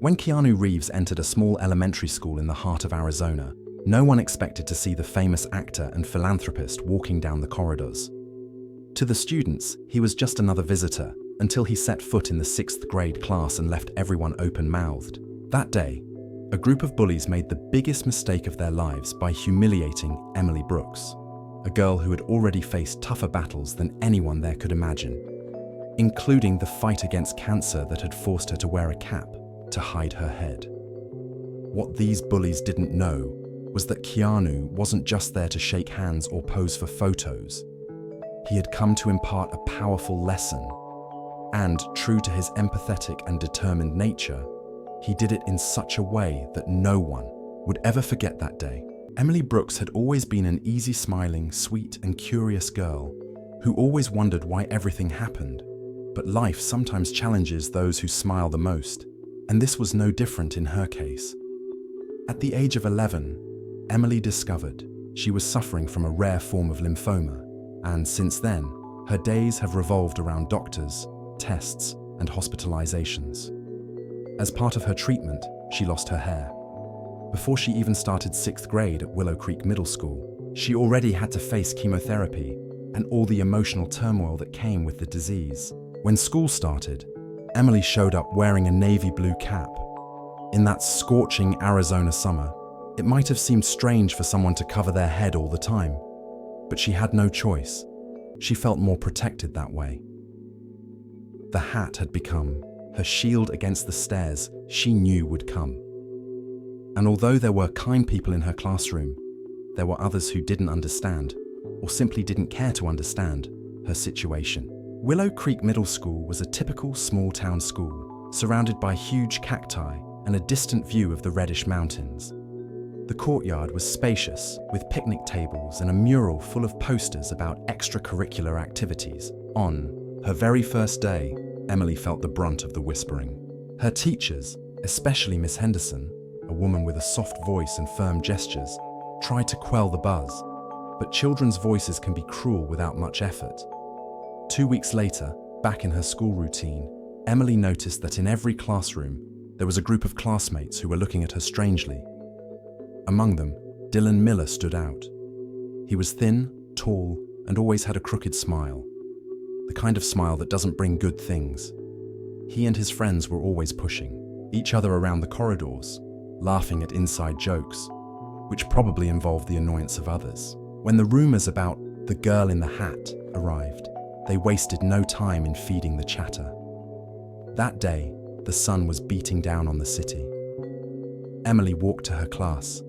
When Keanu Reeves entered a small elementary school in the heart of Arizona, no one expected to see the famous actor and philanthropist walking down the corridors. To the students, he was just another visitor, until he set foot in the 6th grade class and left everyone open-mouthed. That day, a group of bullies made the biggest mistake of their lives by humiliating Emily Brooks, a girl who had already faced tougher battles than anyone there could imagine, including the fight against cancer that had forced her to wear a cap to hide her head. What these bullies didn't know was that Keanu wasn't just there to shake hands or pose for photos. He had come to impart a powerful lesson, and true to his empathetic and determined nature, he did it in such a way that no one would ever forget that day. Emily Brooks had always been an easy-smiling, sweet and curious girl who always wondered why everything happened. But life sometimes challenges those who smile the most, and this was no different in her case. At the age of 11, Emily discovered she was suffering from a rare form of lymphoma, and since then, her days have revolved around doctors, tests, and hospitalizations. As part of her treatment, she lost her hair. Before she even started 6th grade at Willow Creek Middle School, she already had to face chemotherapy and all the emotional turmoil that came with the disease. When school started, Emily showed up wearing a navy blue cap. In that scorching Arizona summer, it might have seemed strange for someone to cover their head all the time, but she had no choice. She felt more protected that way. The hat had become her shield against the stares she knew would come. And although there were kind people in her classroom, there were others who didn't understand, or simply didn't care to understand, her situation. Willow Creek Middle School was a typical small-town school, surrounded by huge cacti and a distant view of the Reddish Mountains. The courtyard was spacious, with picnic tables and a mural full of posters about extracurricular activities. On her very first day, Emily felt the brunt of the whispering. Her teachers, especially Miss Henderson, a woman with a soft voice and firm gestures, tried to quell the buzz, but children's voices can be cruel without much effort. 2 weeks later, back in her school routine, Emily noticed that in every classroom, there was a group of classmates who were looking at her strangely. Among them, Dylan Miller stood out. He was thin, tall, and always had a crooked smile, the kind of smile that doesn't bring good things. He and his friends were always pushing each other around the corridors, laughing at inside jokes, which probably involved the annoyance of others. When the rumors about the girl in the hat arrived, they wasted no time in feeding the chatter. That day, the sun was beating down on the city. Emily walked to her class,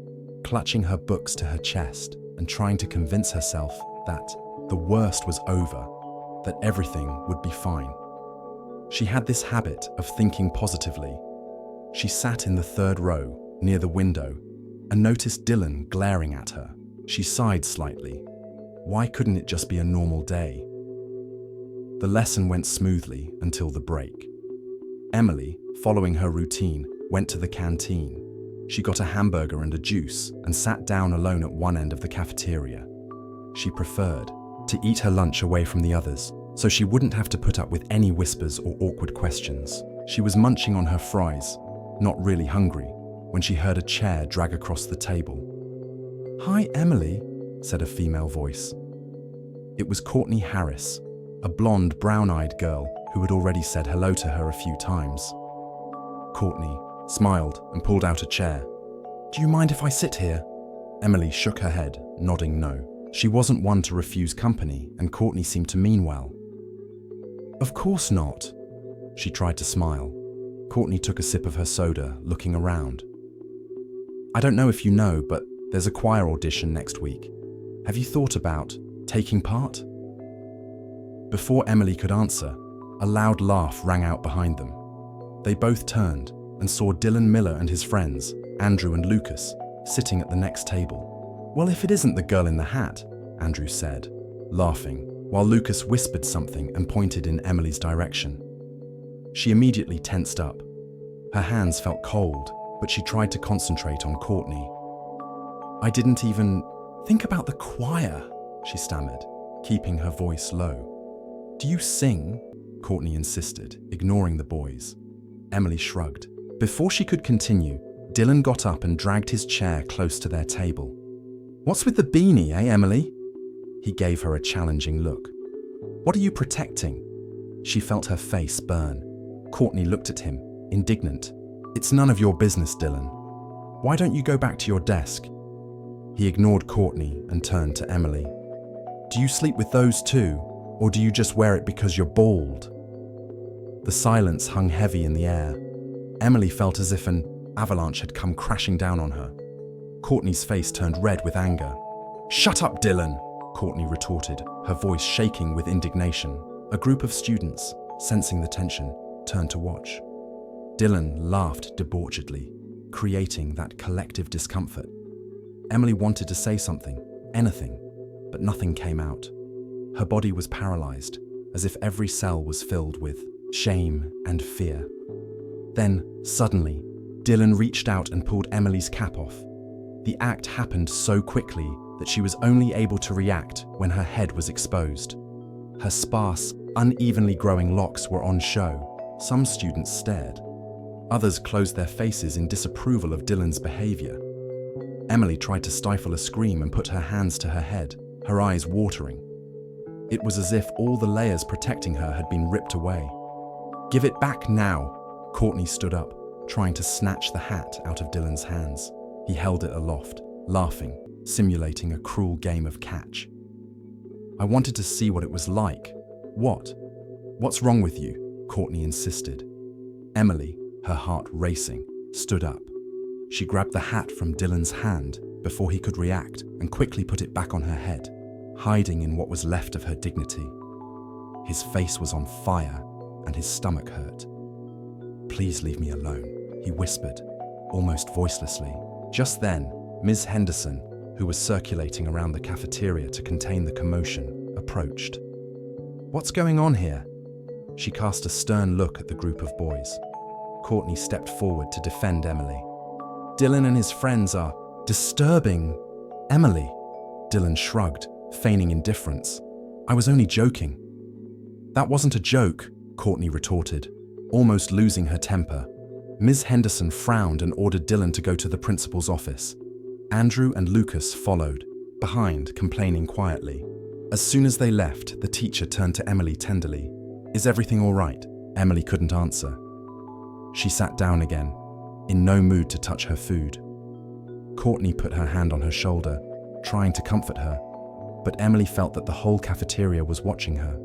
clutching her books to her chest and trying to convince herself that the worst was over, that everything would be fine. She had this habit of thinking positively. She sat in the 3rd row, near the window, and noticed Dylan glaring at her. She sighed slightly. Why couldn't it just be a normal day? The lesson went smoothly until the break. Emily, following her routine, went to the canteen. She got a hamburger and a juice and sat down alone at one end of the cafeteria. She preferred to eat her lunch away from the others, so she wouldn't have to put up with any whispers or awkward questions. She was munching on her fries, not really hungry, when she heard a chair drag across the table. "Hi, Emily," said a female voice. It was Courtney Harris, a blonde, brown-eyed girl who had already said hello to her a few times. Courtney smiled and pulled out a chair. "Do you mind if I sit here?" Emily shook her head, nodding no. She wasn't one to refuse company, and Courtney seemed to mean well. "Of course not." She tried to smile. Courtney took a sip of her soda, looking around. "I don't know if you know, but there's a choir audition next week. Have you thought about taking part?" Before Emily could answer, a loud laugh rang out behind them. They both turned and saw Dylan Miller and his friends, Andrew and Lucas, sitting at the next table. "Well, if it isn't the girl in the hat," Andrew said, laughing, while Lucas whispered something and pointed in Emily's direction. She immediately tensed up. Her hands felt cold, but she tried to concentrate on Courtney. "I didn't even think about the choir," she stammered, keeping her voice low. "Do you sing?" Courtney insisted, ignoring the boys. Emily shrugged. Before she could continue, Dylan got up and dragged his chair close to their table. "What's with the beanie, Emily?" He gave her a challenging look. "What are you protecting?" She felt her face burn. Courtney looked at him, indignant. "It's none of your business, Dylan. Why don't you go back to your desk?" He ignored Courtney and turned to Emily. "Do you sleep with those too, or do you just wear it because you're bald?" The silence hung heavy in the air. Emily felt as if an avalanche had come crashing down on her. Courtney's face turned red with anger. "Shut up, Dylan!" Courtney retorted, her voice shaking with indignation. A group of students, sensing the tension, turned to watch. Dylan laughed debauchedly, creating that collective discomfort. Emily wanted to say something, anything, but nothing came out. Her body was paralyzed, as if every cell was filled with shame and fear. Then, suddenly, Dylan reached out and pulled Emily's cap off. The act happened so quickly that she was only able to react when her head was exposed. Her sparse, unevenly growing locks were on show. Some students stared. Others closed their faces in disapproval of Dylan's behavior. Emily tried to stifle a scream and put her hands to her head, her eyes watering. It was as if all the layers protecting her had been ripped away. "Give it back now!" Courtney stood up, trying to snatch the hat out of Dylan's hands. He held it aloft, laughing, simulating a cruel game of catch. "I wanted to see what it was like." "What? What's wrong with you?" Courtney insisted. Emily, her heart racing, stood up. She grabbed the hat from Dylan's hand before he could react and quickly put it back on her head, hiding in what was left of her dignity. His face was on fire and his stomach hurt. "Please leave me alone," he whispered, almost voicelessly. Just then, Ms. Henderson, who was circulating around the cafeteria to contain the commotion, approached. "What's going on here?" She cast a stern look at the group of boys. Courtney stepped forward to defend Emily. "Dylan and his friends are disturbing Emily." Dylan shrugged, feigning indifference. "I was only joking." "That wasn't a joke," Courtney retorted, almost losing her temper. Ms. Henderson frowned and ordered Dylan to go to the principal's office. Andrew and Lucas followed, behind, complaining quietly. As soon as they left, the teacher turned to Emily tenderly. "Is everything all right?" Emily couldn't answer. She sat down again, in no mood to touch her food. Courtney put her hand on her shoulder, trying to comfort her, but Emily felt that the whole cafeteria was watching her.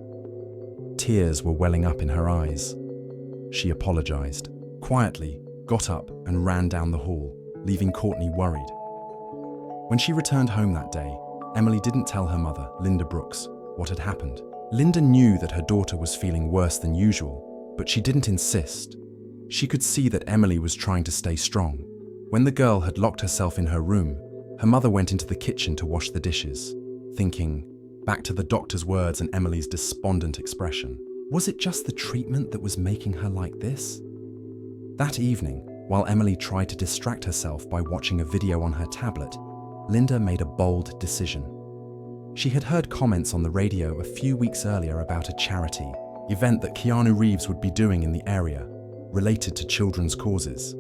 Tears were welling up in her eyes. She apologized, quietly, got up and ran down the hall, leaving Courtney worried. When she returned home that day, Emily didn't tell her mother, Linda Brooks, what had happened. Linda knew that her daughter was feeling worse than usual, but she didn't insist. She could see that Emily was trying to stay strong. When the girl had locked herself in her room, her mother went into the kitchen to wash the dishes, thinking, back to the doctor's words and Emily's despondent expression. Was it just the treatment that was making her like this? That evening, while Emily tried to distract herself by watching a video on her tablet, Linda made a bold decision. She had heard comments on the radio a few weeks earlier about a charity event that Keanu Reeves would be doing in the area, related to children's causes.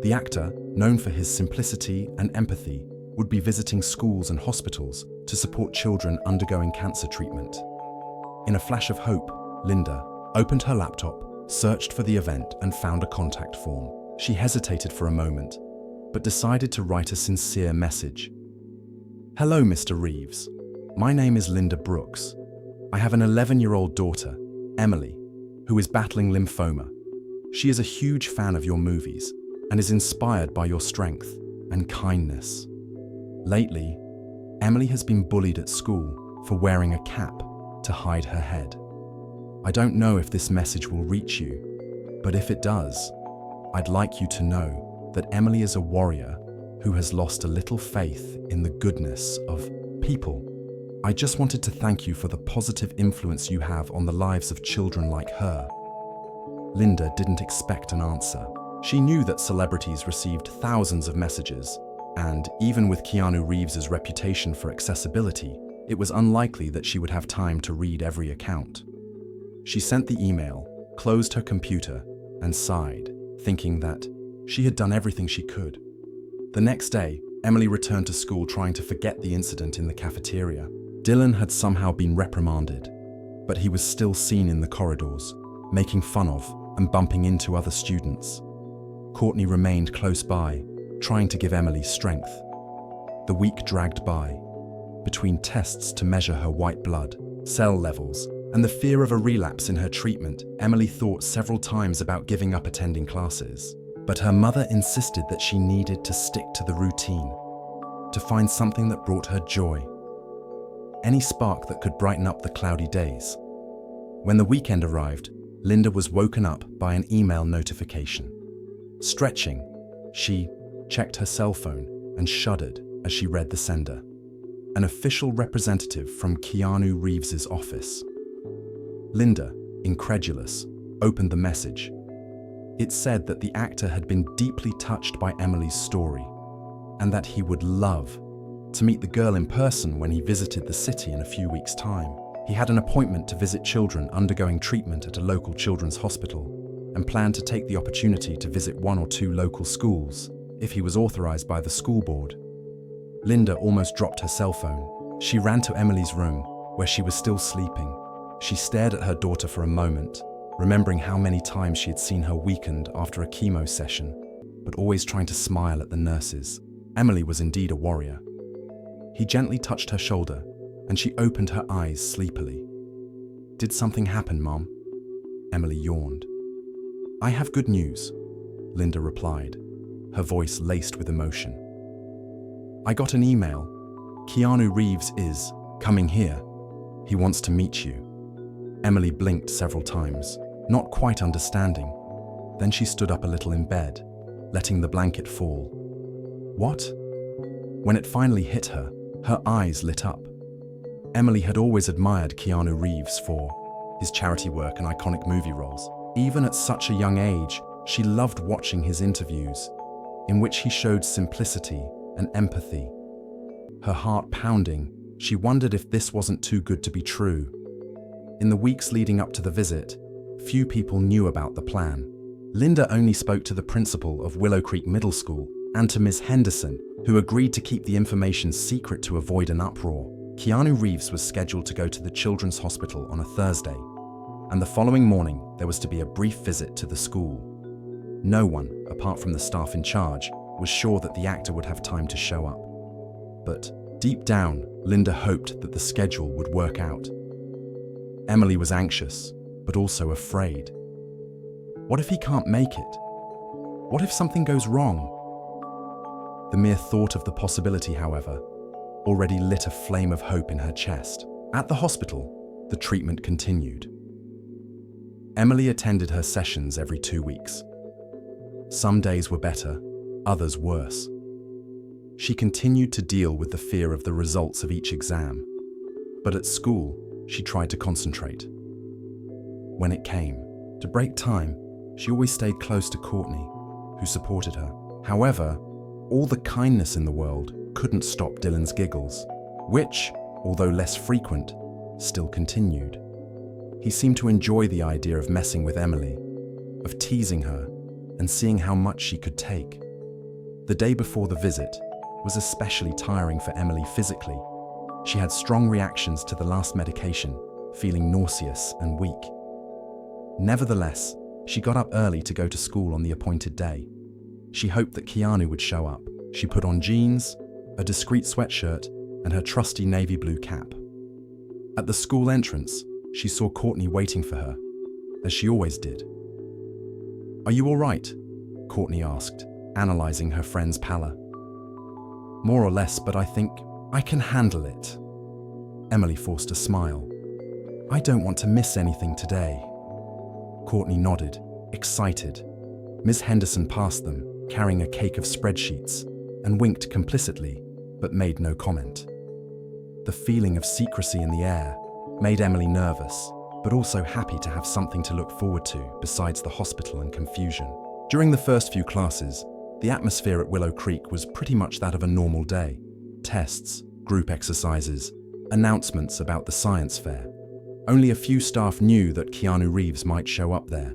The actor, known for his simplicity and empathy, would be visiting schools and hospitals to support children undergoing cancer treatment. In a flash of hope, Linda opened her laptop, searched for the event, and found a contact form. She hesitated for a moment, but decided to write a sincere message. "Hello, Mr. Reeves. My name is Linda Brooks. I have an 11-year-old daughter, Emily, who is battling lymphoma. She is a huge fan of your movies and is inspired by your strength and kindness. Lately, Emily has been bullied at school for wearing a cap to hide her head. I don't know if this message will reach you, but if it does, I'd like you to know that Emily is a warrior who has lost a little faith in the goodness of people. I just wanted to thank you for the positive influence you have on the lives of children like her." Linda didn't expect an answer. She knew that celebrities received thousands of messages, and even with Keanu Reeves' reputation for accessibility, it was unlikely that she would have time to read every account. She sent the email, closed her computer, and sighed, thinking that She had done everything she could. The next day, Emily returned to school trying to forget the incident in the cafeteria. Dylan had somehow been reprimanded, but he was still seen in the corridors, making fun of and bumping into other students. Courtney remained close by, trying to give Emily strength. The week dragged by. Between tests to measure her white blood, cell levels, and the fear of a relapse in her treatment, Emily thought several times about giving up attending classes. But her mother insisted that she needed to stick to the routine, to find something that brought her joy. Any spark that could brighten up the cloudy days. When the weekend arrived, Linda was woken up by an email notification. Stretching, she checked her cell phone and shuddered as she read the sender. An official representative from Keanu Reeves' office. Linda, incredulous, opened the message. It said that the actor had been deeply touched by Emily's story, and that he would love to meet the girl in person when he visited the city in a few weeks' time. He had an appointment to visit children undergoing treatment at a local children's hospital, and planned to take the opportunity to visit 1 or 2 local schools, if he was authorized by the school board. Linda almost dropped her cell phone. She ran to Emily's room, where she was still sleeping. She stared at her daughter for a moment, remembering how many times she had seen her weakened after a chemo session, but always trying to smile at the nurses. Emily was indeed a warrior. He gently touched her shoulder, and she opened her eyes sleepily. "Did something happen, Mom?" Emily yawned. "I have good news," Linda replied, her voice laced with emotion. "I got an email. Keanu Reeves is coming here. He wants to meet you." Emily blinked several times, not quite understanding. Then she stood up a little in bed, letting the blanket fall. "What?" When it finally hit her, her eyes lit up. Emily had always admired Keanu Reeves for his charity work and iconic movie roles. Even at such a young age, she loved watching his interviews, in which he showed simplicity and empathy. Her heart pounding, she wondered if this wasn't too good to be true. In the weeks leading up to the visit, few people knew about the plan. Linda only spoke to the principal of Willow Creek Middle School and to Ms. Henderson, who agreed to keep the information secret to avoid an uproar. Keanu Reeves was scheduled to go to the children's hospital on a Thursday, and the following morning there was to be a brief visit to the school. No one, apart from the staff in charge, was sure that the actor would have time to show up. But deep down, Linda hoped that the schedule would work out. Emily was anxious, but also afraid. What if he can't make it? What if something goes wrong? The mere thought of the possibility, however, already lit a flame of hope in her chest. At the hospital, the treatment continued. Emily attended her sessions every 2 weeks. Some days were better, others worse. She continued to deal with the fear of the results of each exam, but at school, she tried to concentrate. When it came to break time, she always stayed close to Courtney, who supported her. However, all the kindness in the world couldn't stop Dylan's giggles, which, although less frequent, still continued. He seemed to enjoy the idea of messing with Emily, of teasing her, and seeing how much she could take. The day before the visit was especially tiring for Emily physically. She had strong reactions to the last medication, feeling nauseous and weak. Nevertheless, she got up early to go to school on the appointed day. She hoped that Keanu would show up. She put on jeans, a discreet sweatshirt, and her trusty navy blue cap. At the school entrance, she saw Courtney waiting for her, as she always did. "Are you all right?" Courtney asked, analyzing her friend's pallor. "More or less, but I think I can handle it." Emily forced a smile. "I don't want to miss anything today." Courtney nodded, excited. Ms. Henderson passed them, carrying a cake of spreadsheets, and winked complicitly, but made no comment. The feeling of secrecy in the air made Emily nervous, but also happy to have something to look forward to besides the hospital and confusion. During the first few classes, the atmosphere at Willow Creek was pretty much that of a normal day. Tests, group exercises, announcements about the science fair. Only a few staff knew that Keanu Reeves might show up there.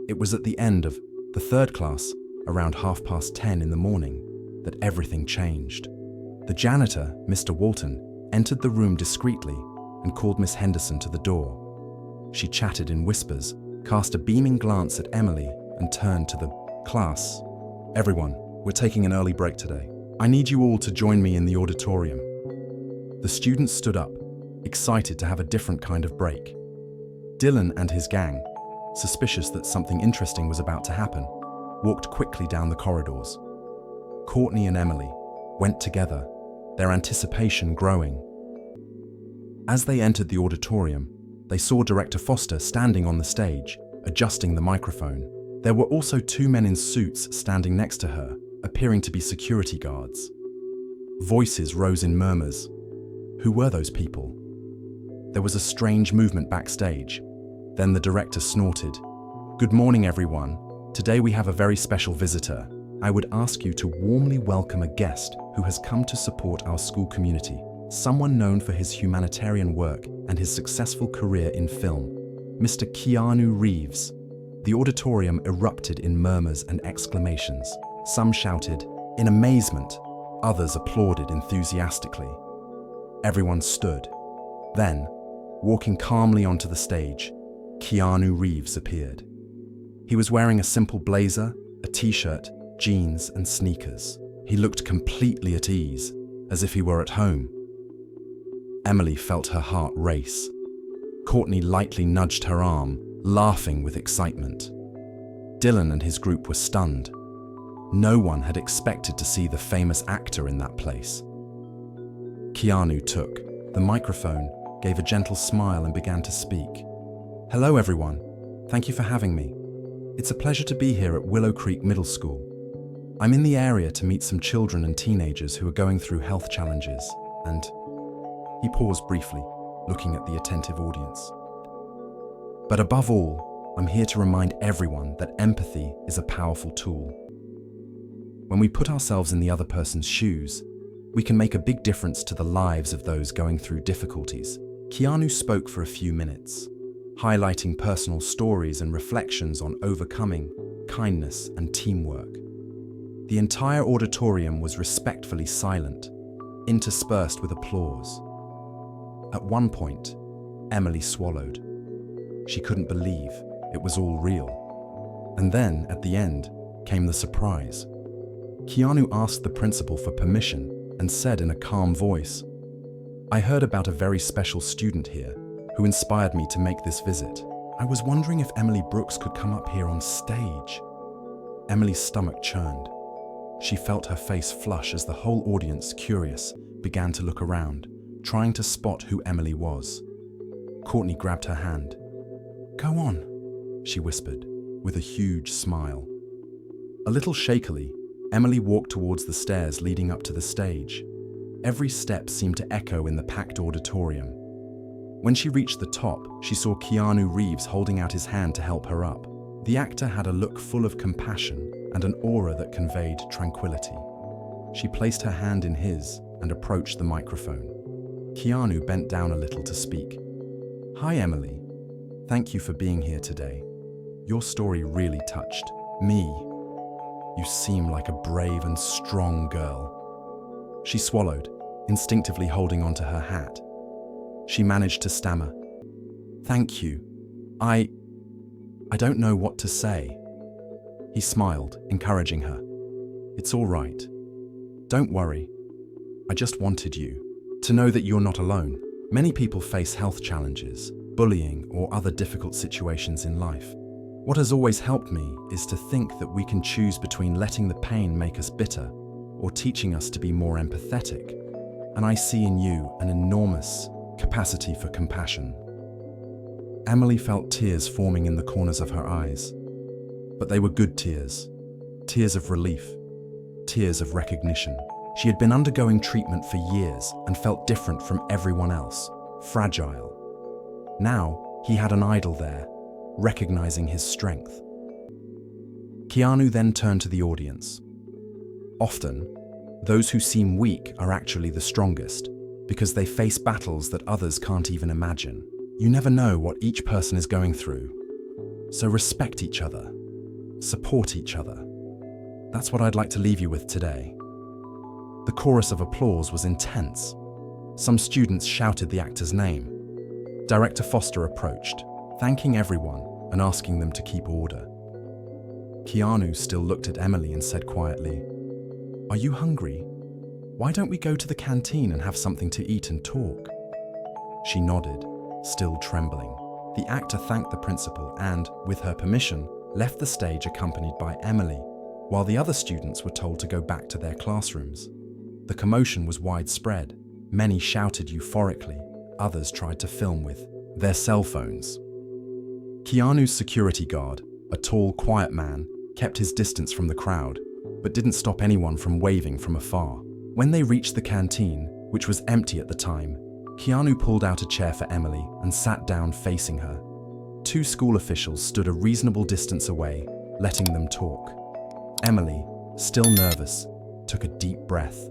It was at the end of the third class around 10:30 in the morning, that everything changed. The janitor, Mr. Walton, entered the room discreetly and called Miss Henderson to the door. She chatted in whispers, cast a beaming glance at Emily, and turned to the class. "Everyone, we're taking an early break today. I need you all to join me in the auditorium." The students stood up, excited to have a different kind of break. Dylan and his gang, suspicious that something interesting was about to happen, walked quickly down the corridors. Courtney and Emily went together, their anticipation growing. As they entered the auditorium, they saw Director Foster standing on the stage, adjusting the microphone. There were also two men in suits standing next to her, appearing to be security guards. Voices rose in murmurs. Who were those people? There was a strange movement backstage. Then the director snorted. "Good morning, everyone. Today we have a very special visitor. I would ask you to warmly welcome a guest who has come to support our school community, someone known for his humanitarian work and his successful career in film, Mr. Keanu Reeves." The auditorium erupted in murmurs and exclamations. Some shouted, in amazement. Others applauded enthusiastically. Everyone stood. Then, walking calmly onto the stage, Keanu Reeves appeared. He was wearing a simple blazer, a t-shirt, jeans, and sneakers. He looked completely at ease, as if he were at home. Emily felt her heart race. Courtney lightly nudged her arm, laughing with excitement. Dylan and his group were stunned. No one had expected to see the famous actor in that place. Keanu took the microphone, gave a gentle smile, and began to speak. "Hello, everyone. Thank you for having me. It's a pleasure to be here at Willow Creek Middle School. I'm in the area to meet some children and teenagers who are going through health challenges, and..." He paused briefly, looking at the attentive audience. "But above all, I'm here to remind everyone that empathy is a powerful tool. When we put ourselves in the other person's shoes, we can make a big difference to the lives of those going through difficulties." Keanu spoke for a few minutes, highlighting personal stories and reflections on overcoming, kindness, and teamwork. The entire auditorium was respectfully silent, interspersed with applause. At one point, Emily swallowed. She couldn't believe it was all real. And then, at the end, came the surprise. Keanu asked the principal for permission and said in a calm voice, "I heard about a very special student here who inspired me to make this visit. I was wondering if Emily Brooks could come up here on stage." Emily's stomach churned. She felt her face flush as the whole audience, curious, began to look around, trying to spot who Emily was. Courtney grabbed her hand. "Go on," she whispered, with a huge smile. A little shakily, Emily walked towards the stairs leading up to the stage. Every step seemed to echo in the packed auditorium. When she reached the top, she saw Keanu Reeves holding out his hand to help her up. The actor had a look full of compassion and an aura that conveyed tranquility. She placed her hand in his and approached the microphone. Keanu bent down a little to speak. "Hi, Emily. Thank you for being here today. Your story really touched me. You seem like a brave and strong girl." She swallowed, instinctively holding onto her hat. She managed to stammer, "Thank you. I don't know what to say." He smiled, encouraging her. "It's all right. Don't worry. I just wanted you to know that you're not alone. Many people face health challenges, bullying, or other difficult situations in life. What has always helped me is to think that we can choose between letting the pain make us bitter or teaching us to be more empathetic. And I see in you an enormous capacity for compassion." Emily felt tears forming in the corners of her eyes. But they were good tears. Tears of relief. Tears of recognition. She had been undergoing treatment for years and felt different from everyone else. Fragile. Now, he had an idol there, recognizing his strength. Keanu then turned to the audience. Often, those who seem weak are actually the strongest, because they face battles that others can't even imagine. You never know what each person is going through. So respect each other. Support each other. That's what I'd like to leave you with today. The chorus of applause was intense. Some students shouted the actor's name. Director Foster approached, thanking everyone and asking them to keep order. Keanu still looked at Emily and said quietly, "Are you hungry? Why don't we go to the canteen and have something to eat and talk?" She nodded, still trembling. The actor thanked the principal and, with her permission, left the stage accompanied by Emily, while the other students were told to go back to their classrooms. The commotion was widespread. Many shouted euphorically, others tried to film with their cell phones. Keanu's security guard, a tall, quiet man, kept his distance from the crowd, but didn't stop anyone from waving from afar. When they reached the canteen, which was empty at the time, Keanu pulled out a chair for Emily and sat down facing her. Two school officials stood a reasonable distance away, letting them talk. Emily, still nervous, took a deep breath.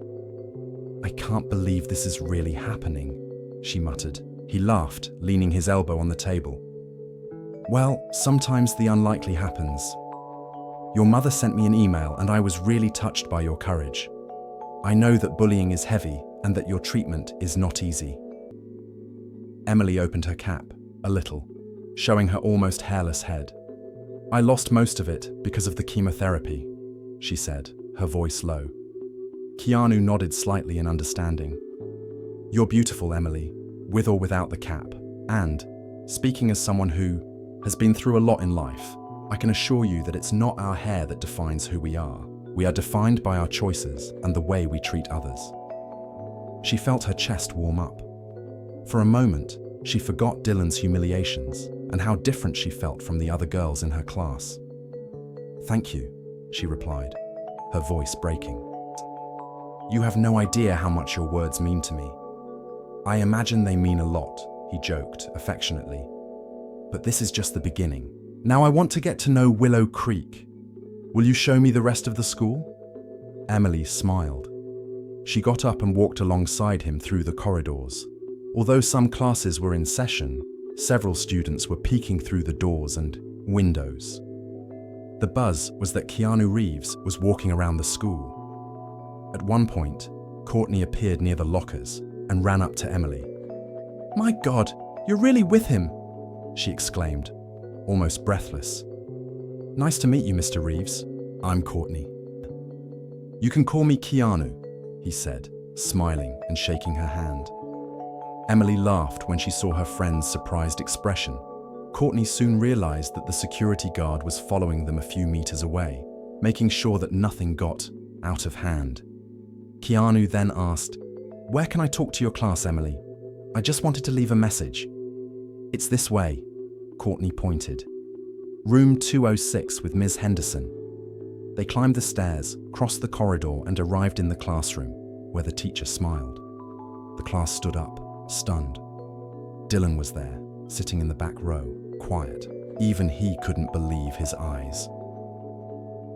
"I can't believe this is really happening," she muttered. He laughed, leaning his elbow on the table. "Well, sometimes the unlikely happens. Your mother sent me an email and I was really touched by your courage. I know that bullying is heavy and that your treatment is not easy." Emily opened her cap, a little, showing her almost hairless head. "I lost most of it because of the chemotherapy," she said, her voice low. Keanu nodded slightly in understanding. "You're beautiful, Emily, with or without the cap. And, speaking as someone who has been through a lot in life, I can assure you that it's not our hair that defines who we are. We are defined by our choices and the way we treat others." She felt her chest warm up. For a moment, she forgot Dylan's humiliations and how different she felt from the other girls in her class. "Thank you," she replied, her voice breaking. "You have no idea how much your words mean to me. I imagine they mean a lot," he joked affectionately. "But this is just the beginning. Now I want to get to know Willow Creek. Will you show me the rest of the school?" Emily smiled. She got up and walked alongside him through the corridors. Although some classes were in session, several students were peeking through the doors and windows. The buzz was that Keanu Reeves was walking around the school. At one point, Courtney appeared near the lockers and ran up to Emily. "My God, you're really with him!" she exclaimed, almost breathless. "Nice to meet you, Mr. Reeves. I'm Courtney." "You can call me Keanu," he said, smiling and shaking her hand. Emily laughed when she saw her friend's surprised expression. Courtney soon realized that the security guard was following them a few meters away, making sure that nothing got out of hand. Keanu then asked, "Where can I talk to your class, Emily? I just wanted to leave a message." "It's this way," Courtney pointed. "Room 206 with Ms. Henderson." They climbed the stairs, crossed the corridor, and arrived in the classroom, where the teacher smiled. The class stood up, stunned. Dylan was there, sitting in the back row, quiet. Even he couldn't believe his eyes.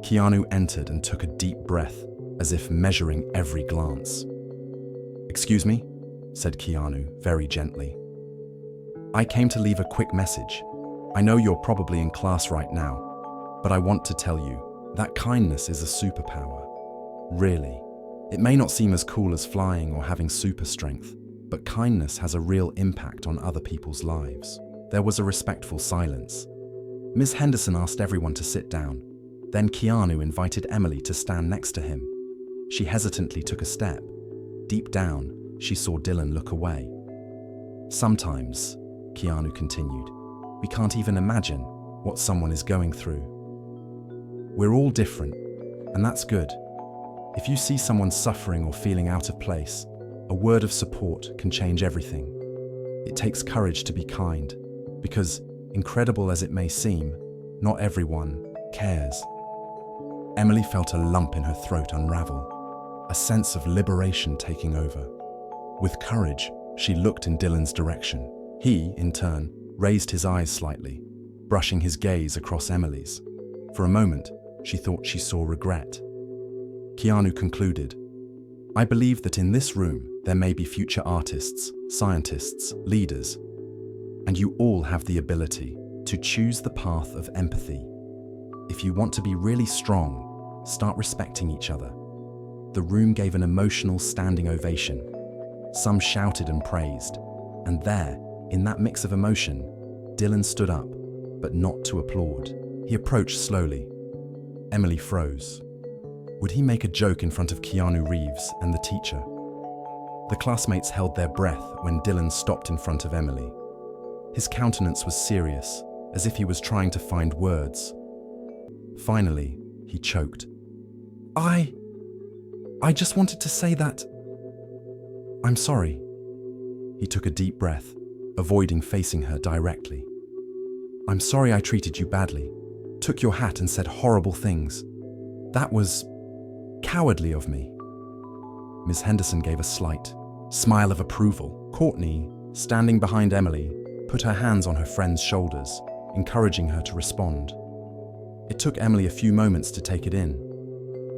Keanu entered and took a deep breath, as if measuring every glance. "Excuse me," said Keanu, very gently. "I came to leave a quick message. I know you're probably in class right now, but I want to tell you that kindness is a superpower. Really. It may not seem as cool as flying or having super strength, but kindness has a real impact on other people's lives." There was a respectful silence. Ms. Henderson asked everyone to sit down. Then Keanu invited Emily to stand next to him. She hesitantly took a step. Deep down, she saw Dylan look away. "Sometimes," Keanu continued, "we can't even imagine what someone is going through. We're all different, and that's good. If you see someone suffering or feeling out of place, a word of support can change everything. It takes courage to be kind, because, incredible as it may seem, not everyone cares." Emily felt a lump in her throat unravel, a sense of liberation taking over. With courage, she looked in Dylan's direction. He, in turn, raised his eyes slightly, brushing his gaze across Emily's. For a moment, she thought she saw regret. Keanu concluded, "I believe that in this room there may be future artists, scientists, leaders, and you all have the ability to choose the path of empathy. If you want to be really strong, start respecting each other. The room gave an emotional standing ovation. Some shouted and praised. And there, in that mix of emotion, Dylan stood up, but not to applaud. He approached slowly. Emily froze. Would he make a joke in front of Keanu Reeves and the teacher? The classmates held their breath when Dylan stopped in front of Emily. His countenance was serious, as if he was trying to find words. Finally, he choked. I just wanted to say that I'm sorry. He took a deep breath, avoiding facing her directly. I'm sorry I treated you badly, took your hat and said horrible things. That was cowardly of me. Ms. Henderson gave a slight smile of approval. Courtney, standing behind Emily, put her hands on her friend's shoulders, encouraging her to respond. It took Emily a few moments to take it in.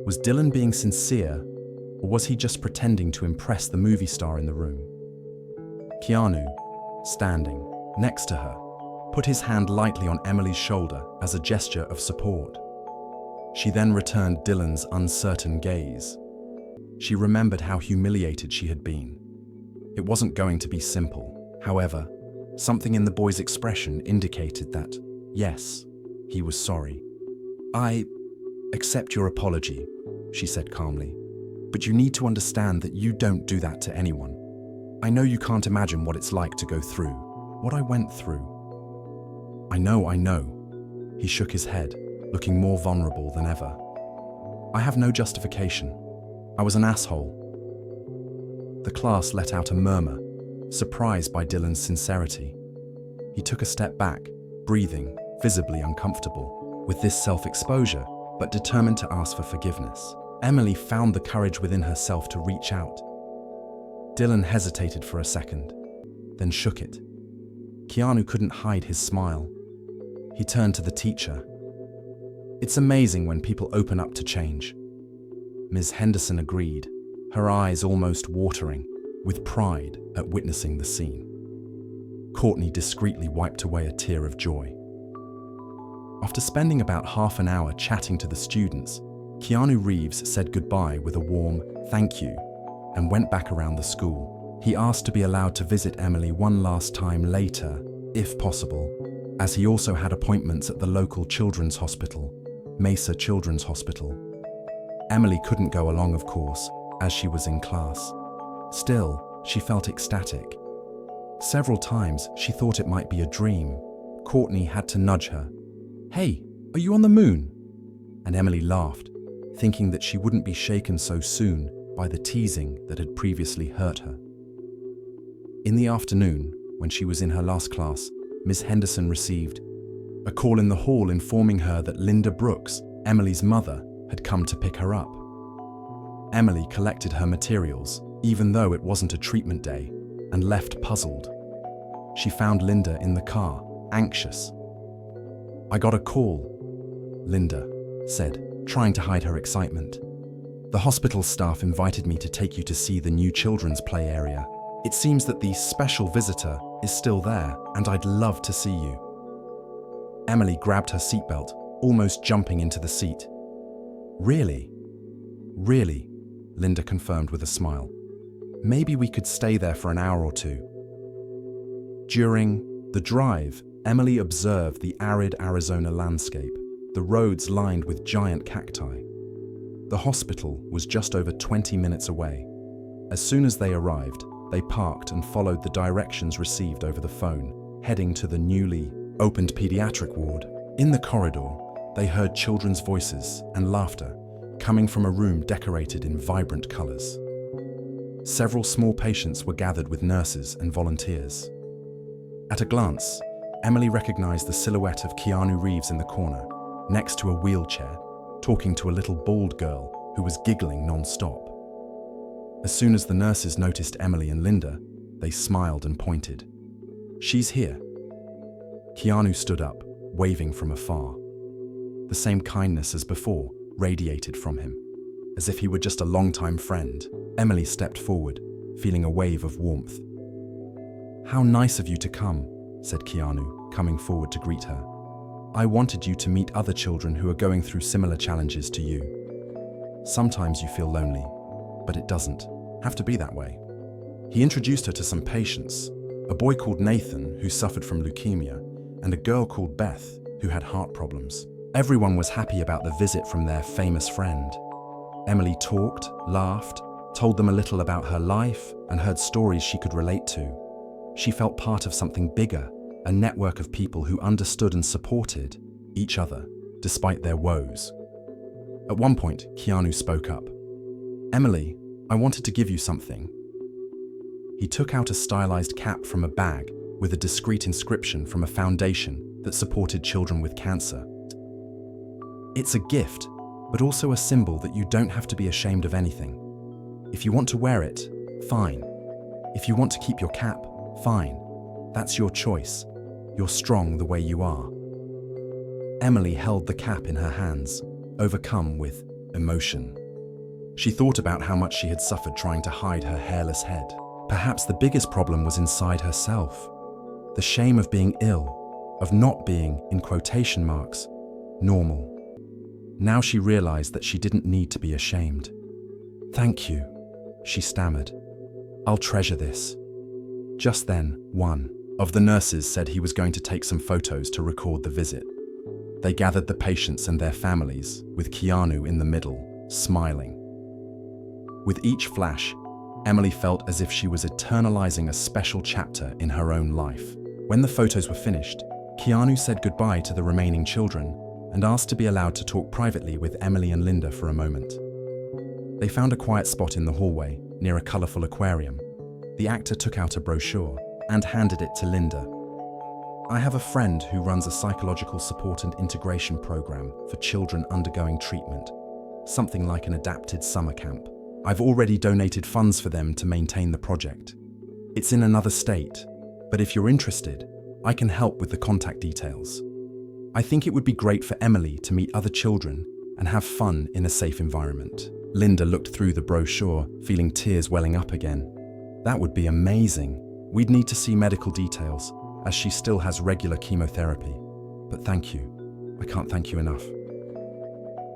Was Dylan being sincere, or was he just pretending to impress the movie star in the room? Keanu, standing next to her, put his hand lightly on Emily's shoulder as a gesture of support. She then returned Dylan's uncertain gaze. She remembered how humiliated she had been. It wasn't going to be simple. However, something in the boy's expression indicated that, yes, he was sorry. I accept your apology, she said calmly, but you need to understand that you don't do that to anyone. I know you can't imagine what it's like to go through what I went through. I know. He shook his head, looking more vulnerable than ever. I have no justification. I was an asshole. The class let out a murmur, surprised by Dylan's sincerity. He took a step back, breathing, visibly uncomfortable with this self-exposure, but determined to ask for forgiveness. Emily found the courage within herself to reach out. Dylan hesitated for a second, then shook it. Keanu couldn't hide his smile. He turned to the teacher. It's amazing when people open up to change. Ms. Henderson agreed, her eyes almost watering with pride at witnessing the scene. Courtney discreetly wiped away a tear of joy. After spending about half an hour chatting to the students, Keanu Reeves said goodbye with a warm "thank you" and went back around the school. He asked to be allowed to visit Emily one last time later, if possible, as he also had appointments at the local children's hospital, Mesa Children's Hospital. Emily couldn't go along, of course, as she was in class. Still, she felt ecstatic. Several times she thought it might be a dream. Courtney had to nudge her. Hey, are you on the moon? And Emily laughed, thinking that she wouldn't be shaken so soon by the teasing that had previously hurt her. In the afternoon, when she was in her last class, Ms. Henderson received a call in the hall informing her that Linda Brooks, Emily's mother, had come to pick her up. Emily collected her materials, even though it wasn't a treatment day, and left puzzled. She found Linda in the car, anxious. I got a call, Linda said, trying to hide her excitement. The hospital staff invited me to take you to see the new children's play area. It seems that the special visitor is still there, and I'd love to see you. Emily grabbed her seatbelt, almost jumping into the seat. Really? Really, Linda confirmed with a smile. Maybe we could stay there for an hour or two. During the drive, Emily observed the arid Arizona landscape, the roads lined with giant cacti. The hospital was just over 20 minutes away. As soon as they arrived, they parked and followed the directions received over the phone, heading to the newly opened pediatric ward. In the corridor, they heard children's voices and laughter coming from a room decorated in vibrant colors. Several small patients were gathered with nurses and volunteers. At a glance, Emily recognized the silhouette of Keanu Reeves in the corner, next to a wheelchair, talking to a little bald girl who was giggling non-stop. As soon as the nurses noticed Emily and Linda, they smiled and pointed. She's here. Keanu stood up, waving from afar. The same kindness as before radiated from him. As if he were just a longtime friend, Emily stepped forward, feeling a wave of warmth. How nice of you to come, said Keanu, coming forward to greet her. I wanted you to meet other children who are going through similar challenges to you. Sometimes you feel lonely, but it doesn't have to be that way. He introduced her to some patients, a boy called Nathan who suffered from leukemia, and a girl called Beth who had heart problems. Everyone was happy about the visit from their famous friend. Emily talked, laughed, told them a little about her life, and heard stories she could relate to. She felt part of something bigger, a network of people who understood and supported each other, despite their woes. At one point, Keanu spoke up. "Emily, I wanted to give you something." He took out a stylized cap from a bag with a discreet inscription from a foundation that supported children with cancer. "It's a gift, but also a symbol that you don't have to be ashamed of anything. If you want to wear it, fine. If you want to keep your cap, fine. That's your choice. You're strong the way you are." Emily held the cap in her hands, overcome with emotion. She thought about how much she had suffered trying to hide her hairless head. Perhaps the biggest problem was inside herself. The shame of being ill, of not being, in quotation marks, normal. Now she realized that she didn't need to be ashamed. "Thank you," she stammered. "I'll treasure this." Just then, one of the nurses said he was going to take some photos to record the visit. They gathered the patients and their families, with Keanu in the middle, smiling. With each flash, Emily felt as if she was eternalizing a special chapter in her own life. When the photos were finished, Keanu said goodbye to the remaining children and asked to be allowed to talk privately with Emily and Linda for a moment. They found a quiet spot in the hallway, near a colorful aquarium. The actor took out a brochure and handed it to Linda. "I have a friend who runs a psychological support and integration program for children undergoing treatment, something like an adapted summer camp. I've already donated funds for them to maintain the project. It's in another state, but if you're interested, I can help with the contact details. I think it would be great for Emily to meet other children and have fun in a safe environment." Linda looked through the brochure, feeling tears welling up again. "That would be amazing. We'd need to see medical details, as she still has regular chemotherapy. But thank you. I can't thank you enough."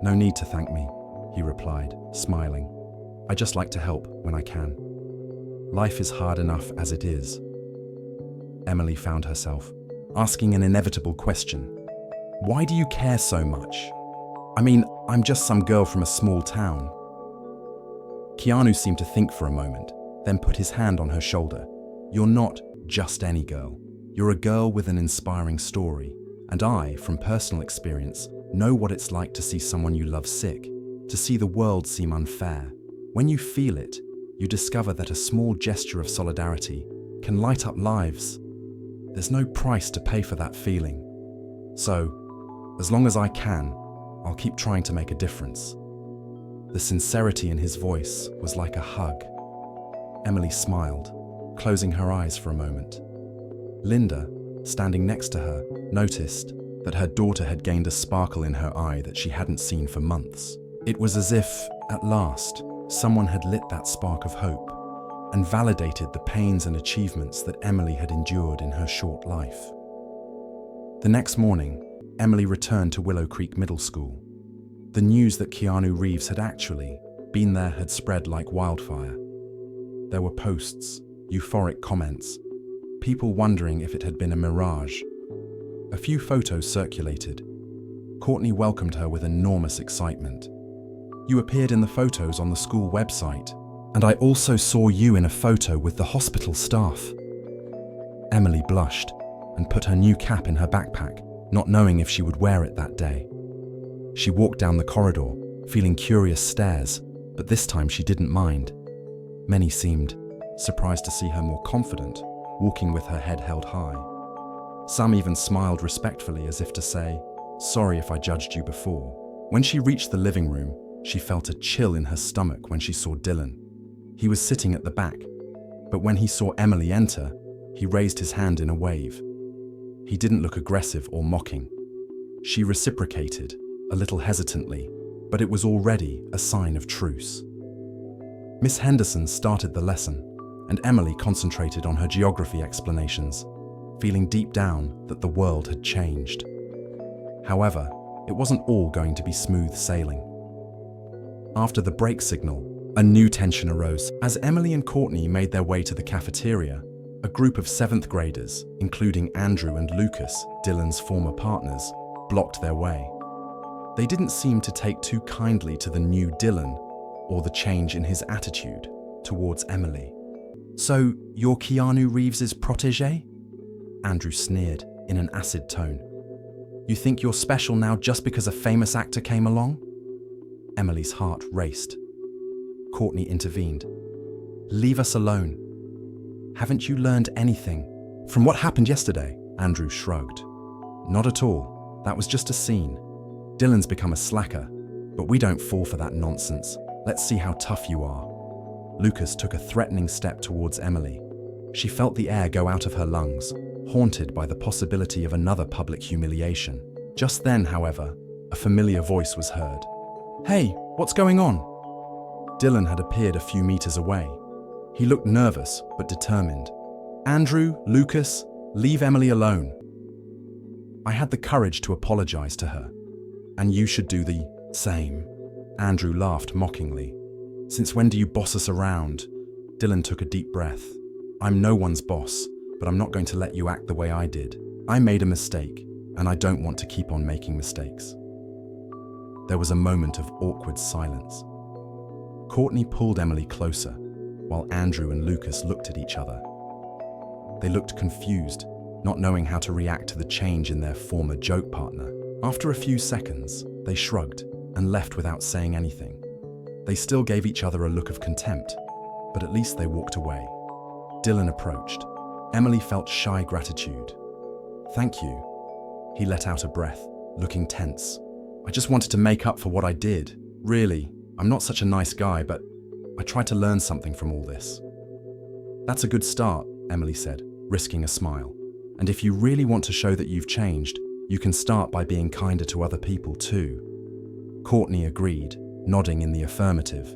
"No need to thank me," he replied, smiling. "I just like to help when I can. Life is hard enough as it is." Emily found herself asking an inevitable question. "Why do you care so much? I mean, I'm just some girl from a small town." Keanu seemed to think for a moment, then put his hand on her shoulder. "You're not just any girl. You're a girl with an inspiring story, and I, from personal experience, know what it's like to see someone you love sick, to see the world seem unfair. When you feel it, you discover that a small gesture of solidarity can light up lives. There's no price to pay for that feeling. So, as long as I can, I'll keep trying to make a difference." The sincerity in his voice was like a hug. Emily smiled, closing her eyes for a moment. Linda, standing next to her, noticed that her daughter had gained a sparkle in her eye that she hadn't seen for months. It was as if, at last, someone had lit that spark of hope and validated the pains and achievements that Emily had endured in her short life. The next morning, Emily returned to Willow Creek Middle School. The news that Keanu Reeves had actually been there had spread like wildfire. There were posts, euphoric comments, people wondering if it had been a mirage. A few photos circulated. Courtney welcomed her with enormous excitement. "You appeared in the photos on the school website, and I also saw you in a photo with the hospital staff." Emily blushed and put her new cap in her backpack, not knowing if she would wear it that day. She walked down the corridor, feeling curious stares, but this time she didn't mind. Many seemed surprised to see her more confident, walking with her head held high. Some even smiled respectfully as if to say, "Sorry if I judged you before." When she reached the living room, she felt a chill in her stomach when she saw Dylan. He was sitting at the back, but when he saw Emily enter, he raised his hand in a wave. He didn't look aggressive or mocking. She reciprocated, a little hesitantly, but it was already a sign of truce. Miss Henderson started the lesson, and Emily concentrated on her geography explanations, feeling deep down that the world had changed. However, it wasn't all going to be smooth sailing. After the break signal, a new tension arose. As Emily and Courtney made their way to the cafeteria, a group of 7th graders, including Andrew and Lucas, Dylan's former partners, blocked their way. They didn't seem to take too kindly to the new Dylan or the change in his attitude towards Emily. "So, you're Keanu Reeves' protégé?" Andrew sneered in an acid tone. "You think you're special now just because a famous actor came along?" Emily's heart raced. Courtney intervened. "Leave us alone. Haven't you learned anything from what happened yesterday?" Andrew shrugged. "Not at all. That was just a scene. Dylan's become a slacker, but we don't fall for that nonsense. Let's see how tough you are." Lucas took a threatening step towards Emily. She felt the air go out of her lungs, haunted by the possibility of another public humiliation. Just then, however, a familiar voice was heard. "Hey, what's going on?" Dylan had appeared a few meters away. He looked nervous but determined. "Andrew, Lucas, leave Emily alone. I had the courage to apologize to her, and you should do the same." Andrew laughed mockingly. "Since when do you boss us around?" Dylan took a deep breath. "I'm no one's boss, but I'm not going to let you act the way I did. I made a mistake, and I don't want to keep on making mistakes." There was a moment of awkward silence. Courtney pulled Emily closer, while Andrew and Lucas looked at each other. They looked confused, not knowing how to react to the change in their former joke partner. After a few seconds, they shrugged and left without saying anything. They still gave each other a look of contempt, but at least they walked away. Dylan approached. Emily felt shy gratitude. "Thank you." He let out a breath, looking tense. "I just wanted to make up for what I did. Really, I'm not such a nice guy, but I tried to learn something from all this." "That's a good start," Emily said, risking a smile. "And if you really want to show that you've changed, you can start by being kinder to other people too." Courtney agreed, nodding in the affirmative.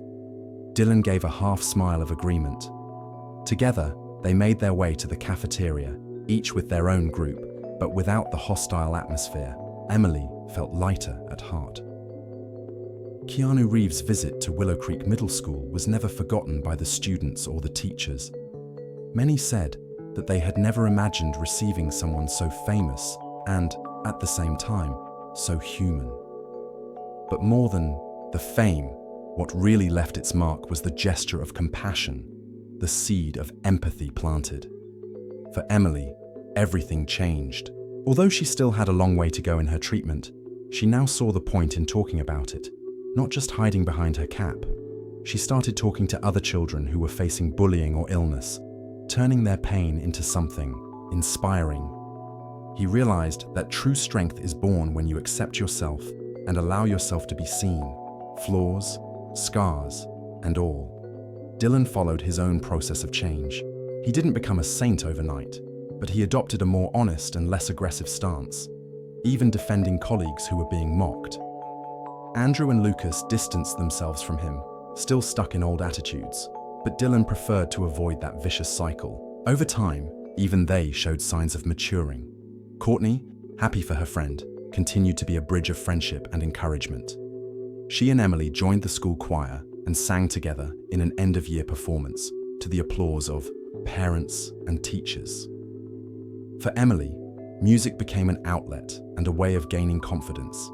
Dylan gave a half smile of agreement. Together, they made their way to the cafeteria, each with their own group, but without the hostile atmosphere. Emily felt lighter at heart. Keanu Reeves' visit to Willow Creek Middle School was never forgotten by the students or the teachers. Many said that they had never imagined receiving someone so famous and, at the same time, so human. But more than the fame, what really left its mark was the gesture of compassion, the seed of empathy planted. For Emily, everything changed. Although she still had a long way to go in her treatment, she now saw the point in talking about it, not just hiding behind her cap. She started talking to other children who were facing bullying or illness, turning their pain into something inspiring. He realized that true strength is born when you accept yourself and allow yourself to be seen, flaws, scars, and all. Dylan followed his own process of change. He didn't become a saint overnight, but he adopted a more honest and less aggressive stance, even defending colleagues who were being mocked. Andrew and Lucas distanced themselves from him, still stuck in old attitudes, but Dylan preferred to avoid that vicious cycle. Over time, even they showed signs of maturing. Courtney, happy for her friend, continued to be a bridge of friendship and encouragement. She and Emily joined the school choir and sang together in an end-of-year performance to the applause of parents and teachers. For Emily, music became an outlet and a way of gaining confidence.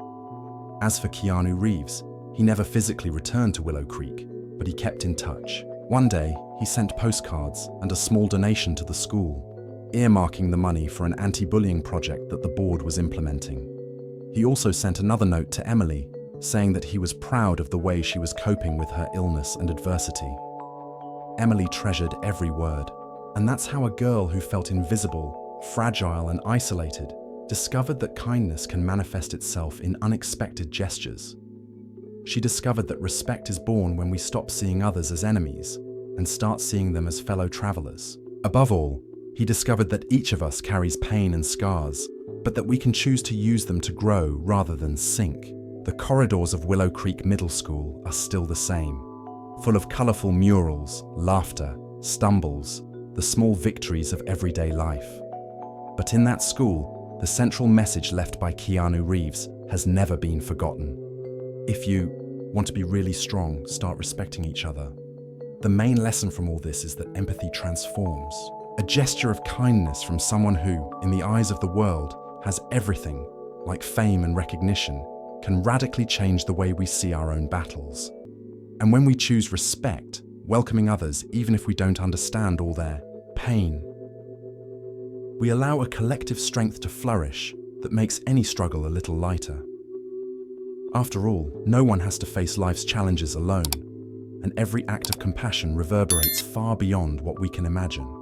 As for Keanu Reeves, he never physically returned to Willow Creek, but he kept in touch. One day, he sent postcards and a small donation to the school, earmarking the money for an anti-bullying project that the board was implementing. He also sent another note to Emily, saying that he was proud of the way she was coping with her illness and adversity. Emily treasured every word, and that's how a girl who felt invisible, fragile, and isolated discovered that kindness can manifest itself in unexpected gestures. She discovered that respect is born when we stop seeing others as enemies and start seeing them as fellow travelers. Above all, he discovered that each of us carries pain and scars, but that we can choose to use them to grow rather than sink. The corridors of Willow Creek Middle School are still the same, full of colorful murals, laughter, stumbles, the small victories of everyday life. But in that school, the central message left by Keanu Reeves has never been forgotten. If you Want to be really strong, start respecting each other. The main lesson from all this is that empathy transforms. A gesture of kindness from someone who, in the eyes of the world, has everything, like fame and recognition, can radically change the way we see our own battles. And when we choose respect, welcoming others even if we don't understand all their pain, we allow a collective strength to flourish that makes any struggle a little lighter. After all, no one has to face life's challenges alone, and every act of compassion reverberates far beyond what we can imagine.